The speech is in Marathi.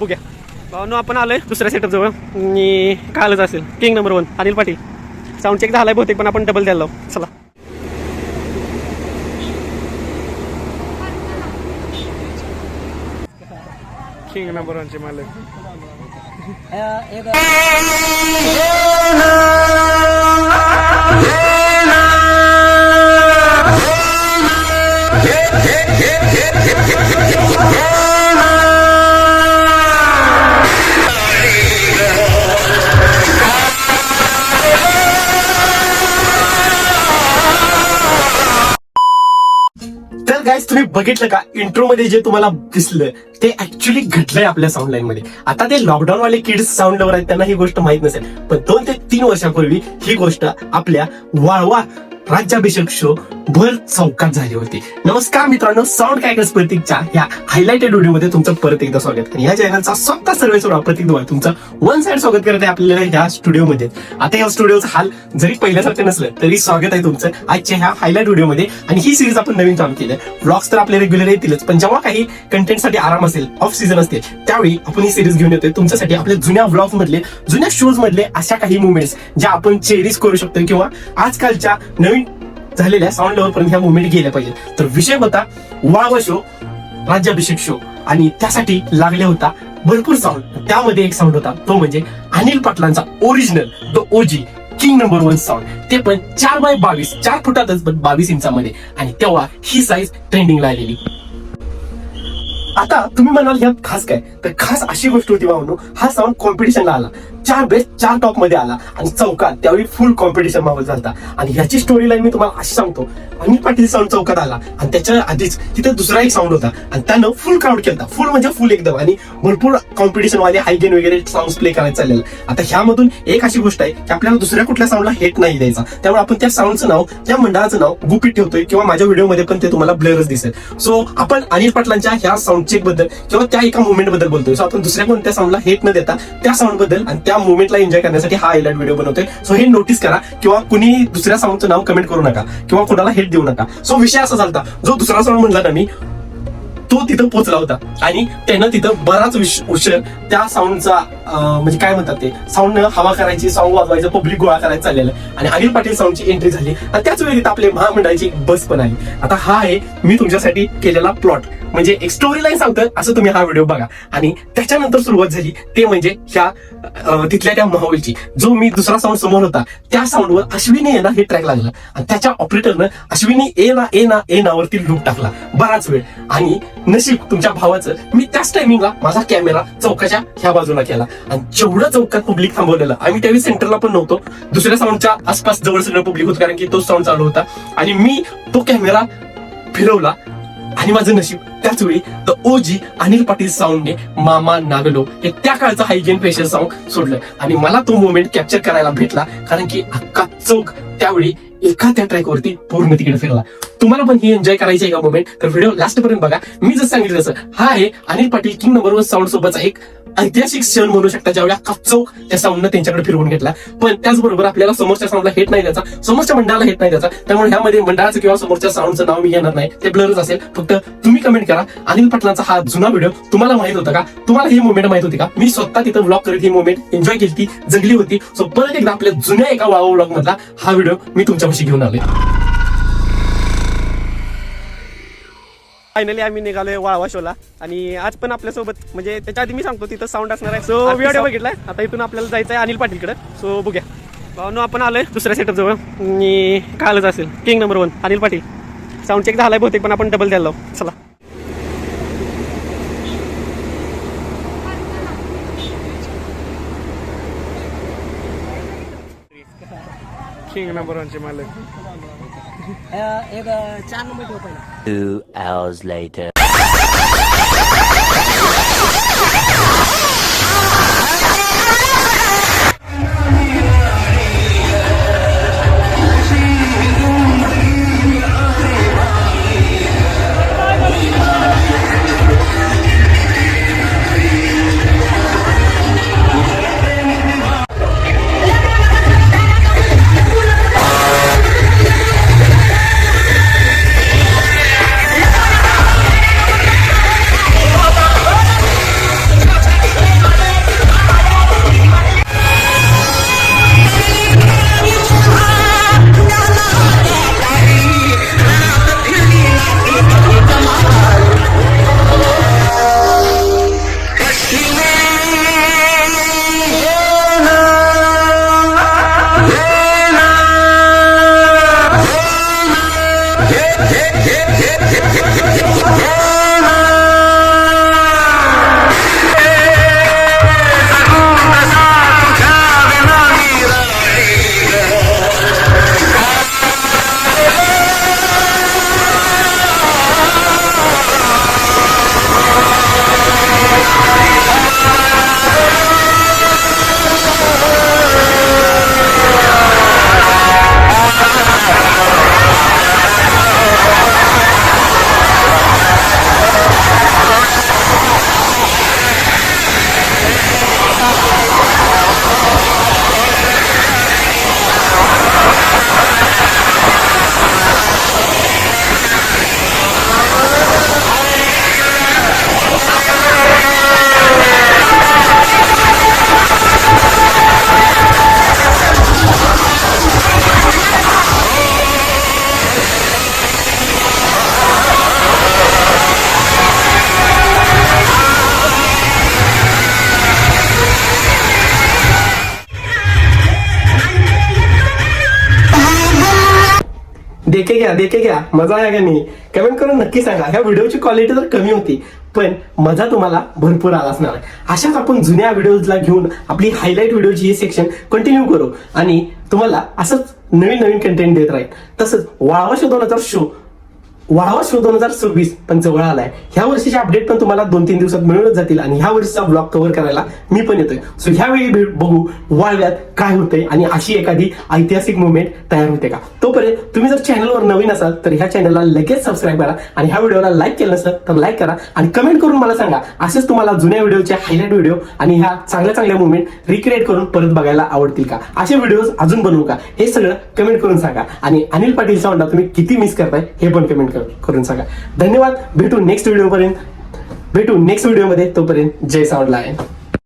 बघूया भावनो आपण आलोय दुसऱ्या सेटअप जवळ आणि कालच असेल king number 1 Anil Patil. Sound check झालाय बहुतेक पण आपण डबल द्यायला लावू. चला किंग नंबर 1 चे मालक तर गाईज तुम्ही बघितलं का इंट्रो मध्ये जे तुम्हाला दिसलं ते ऍक्च्युली घडलंय आपल्या साऊंड लाईन मध्ये. आता ते लॉकडाऊन वाले किड्स साऊंड लवर आहेत त्यांना ही गोष्ट माहित नसेल, पण 2 ते 3 वर्षापूर्वी ही गोष्ट आपल्या वाळवा राज्याभिषेक शो भर चौकात झाली होती. नमस्कार मित्रांनो, साऊंड कॅकर्स प्रतीकच्या या हायलाइटेड व्हिडिओ मध्ये तुमचं परत एकदा स्वागत. आणि या चॅनलचा स्वतः सर्वेसर्वा प्रतीक द्वारे तुमचं वन साइड स्वागत करत आहे आपल्याला ह्या स्टुडिओमध्ये. आता या स्टुडिओचा हाल जरी पहिल्यासारखं नसलं तरी स्वागत आहे तुमचं आजच्या ह्या हायलाइट व्हिडिओमध्ये. आणि ही सिरीज आपण नवीन चालू केली आहे. व्लॉग्स तर आपले रेग्युलर येतीलच, पण जेव्हा काही कंटेंटसाठी आराम असेल, ऑफ सीझन असते, त्यावेळी आपण ही सिरीज घेऊन येतोय तुमच्यासाठी. आपल्या जुन्या व्लॉग मधले, जुन्या शोज मधले अशा काही मुवमेंट्स ज्या आपण चेरिश करू शकतो किंवा आजकालच्या नवीन झालेल्या साऊंड लेवल पर्यंत ह्या मुवमेंट गेल्या पाहिजे. तर विषय होता वाळवा शो, राज्याभिषेक शो, आणि त्यासाठी लागले होता भरपूर साऊंड. त्यामध्ये एक साऊंड होता तो म्हणजे अनिल पाटलांचा original the OG king number 1 sound. ते पण 4x22, 4 फुटातच 22 इंचामध्ये. आणि तेव्हा ही साईज ट्रेंडिंगला आलेली. आता तुम्ही म्हणाल ह्यात खास काय, तर खास अशी गोष्ट होती भावनो, हा साऊंड कॉम्पिटिशनला आला. 4 बेस्ट 4 टॉप मध्ये आला आणि चौकात त्यावेळी फुल कॉम्पिटिशन माहोल झाला. आणि ह्याची स्टोरी लाईन मी तुम्हाला अशी सांगतो. अनिल पाटील साऊंड चौकात आला आणि त्याच्या आधीच तिथे दुसरा एक साऊंड होता आणि त्यानं फुल क्राऊड केला, फुल म्हणजे फुल एकदम. आणि भरपूर कॉम्पिटिशन वाले हायगेन वगैरे साऊंड प्ले करायला चाललेलं. आता ह्यामधून एक अशी गोष्ट आहे की आपल्याला दुसऱ्या कुठल्या साऊंडला हेट नाही द्यायचा. त्यामुळे आपण त्या साऊंडचं नाव, त्या मंडळाचं नाव गुपित ठेवतोय किंवा माझ्या व्हिडिओमध्ये पण ते तुम्हाला ब्लरच दिसेल. सो आपण अनिल पाटलांच्या ह्या साऊंड चेक बद्दल किंवा त्या एका मुवमेंट बद्दल बोलतोय. सो आपण दुसऱ्या कोणत्या साऊंडला हेट न देता त्या साऊंड बद्दल आणि त्या मुवमेंटला एन्जॉय करण्यासाठी हा हायलाइट व्हिडिओ बनवतोय. सो हे नोटीस करा किंवा कुणी दुसऱ्या साऊंडचं नाव कमेंट करू नका किंवा कोणाला हेट देऊ नका. सो विषय असा झाला, जो दुसरा साऊंड म्हणला ना मी, तो तिथं पोहोचला होता आणि त्यानं तिथं बराच उशीर त्या साऊंडचा म्हणजे काय म्हणतात ते साऊंड हवा करायची, साऊंड वाजवायचं, पब्लिक गोळा करायला चाललेलं. आणि अनिल पाटील साऊंडची एंट्री झाली आणि त्याच वेळी आपले महामंडळाची एक बस पण आली. आता हा आहे मी तुमच्यासाठी केलेला प्लॉट, म्हणजे एक स्टोरी लाईन सांगतोय असं तुम्ही हा व्हिडिओ बघा. आणि त्याच्यानंतर सुरुवात झाली ते म्हणजे ह्या तिथल्या त्या माहोलची. जो मी दुसरा साऊंड समोर होता त्या साऊंडवर अश्विनी ये ना हे ट्रॅक लागला आणि त्याच्या ऑपरेटरनं अश्विनी ए ना ए ना ए नावरती लूप टाकला बराच वेळ. आणि नशीब तुमच्या भावाचं, मी त्याच टायमिंगला माझा कॅमेरा चौकाच्या ह्या बाजूला केला आणि जेवढं चौकात पब्लिक थांबवलेलं, आम्ही त्यावेळी सेंटरला पण नव्हतो, दुसऱ्या साऊंडच्या आसपास जवळ सगळं पब्लिक होतं कारण की तो साऊंड चालू होता. आणि मी तो कॅमेरा फिरवला आणि माझं नशीब त्याच वेळी द ओजी अनिल पाटील साऊंडने मामा नागलो हे त्या काळचं हायगेन पेशल साऊंड सोडलं. आणि मला तो मोमेंट कॅप्चर करायला भेटला कारण की अख्खा चौक त्यावेळी एका त्या ट्रॅकवरती पूर्ण तिकडे फिरला. तुम्हाला पण ही एन्जॉय करायची आहे का मोमेंट, तर व्हिडिओ लास्ट पर्यंत बघा. मी जसं सांगितलं तसं हा आहे Anil Patil king number 1 sound सोबतचा एक ऐतिहासिक क्षण म्हणू शकता, ज्यावेळी अख्खा चौक त्या साऊंडनं त्यांच्याकडे फिरवून घेतला. पण त्याचबरोबर आपल्याला समोरच्या साऊंडला हेट नाही द्यायचा, समोरच्या मंडळाला हेट नाही द्यायचा. त्यामुळे ह्यामध्ये मंडळाचं किंवा समोरच्या साऊंडचं नाव मी घेणार नाही, ते ब्लरच असेल. फक्त तुम्ही कमेंट करा अनिल पाटलांचा हा जुना व्हिडिओ तुम्हाला माहित होता का, तुम्हाला ही मुवमेंट माहित होती का. मी स्वतः तिथं व्लॉग करत ही मुवमेंट एन्जॉय केली, जगली होती. सो परत एकदा आपल्या जुन्या एका वाळवा व्लॉग मधला हा व्हिडिओ मी तुमच्यापाशी घेऊन आलोय. फायनली आम्ही निघालोय वाळवा शोला आणि आज पण आपल्यासोबत, म्हणजे त्याच्या आधी मी सांगतो तिथं साऊंड असणार आहे. सो व्हिडिओ बघितलाय, आता इथून आपल्याला जायचं आहे अनिल पाटीलकडे. सो बघूया भावनो आपण आलोय दुसऱ्या सेटअप जवळ आणि कालच असेल king number 1 Anil Patil. Sound check झालाय बहुतेक पण आपण डबल द्यायला लावू. चला किंग नंबर 1 चे मालक एक 4 नंबर ठेव पहिला. 2 hours later. देखे घ्या मजा आहे का नाही? कमेंट करून नक्की सांगा. ह्या व्हिडिओची क्वालिटी तर कमी होती पण मजा तुम्हाला भरपूर आला असणार आहे. अशाच आपण जुन्या व्हिडिओजला घेऊन आपली हायलाईट व्हिडिओची हे सेक्शन कंटिन्यू करू आणि तुम्हाला असंच नवीन नवीन कंटेंट देत राहील. तसंच वाळवा शो 2026 पण जवळ आलाय. ह्या वर्षीचे अपडेट पण तुम्हाला 2-3 दिवसात मिळूनच जातील आणि ह्या वर्षीचा ब्लॉग कव्हर करायला मी पण येतोय. सो ह्यावेळी बघू वाळव्यात काय होतंय आणि अशी एखादी ऐतिहासिक मुवमेंट तयार होते का. तोपर्यंत तुम्ही जर चॅनलवर नवीन असाल तर ह्या चॅनलला लगेच सबस्क्राईब करा आणि ह्या व्हिडिओला लाईक केलं नसेल तर लाईक करा आणि कमेंट करून मला सांगा असेच तुम्हाला जुन्या व्हिडिओचे हायलाईट व्हिडिओ आणि ह्या चांगल्या मुवमेंट रिक्रिएट करून परत बघायला आवडतील का, असे व्हिडिओज अजून बनवू का, हे सगळं कमेंट करून सांगा. आणि अनिल पाटील साऊंडला तुम्ही किती मिस करताय हे पण कमेंट करून सांगा. धन्यवाद. भेटू नेक्स्ट व्हिडिओमध्ये. तोपर्यंत जय साऊंड लाईन.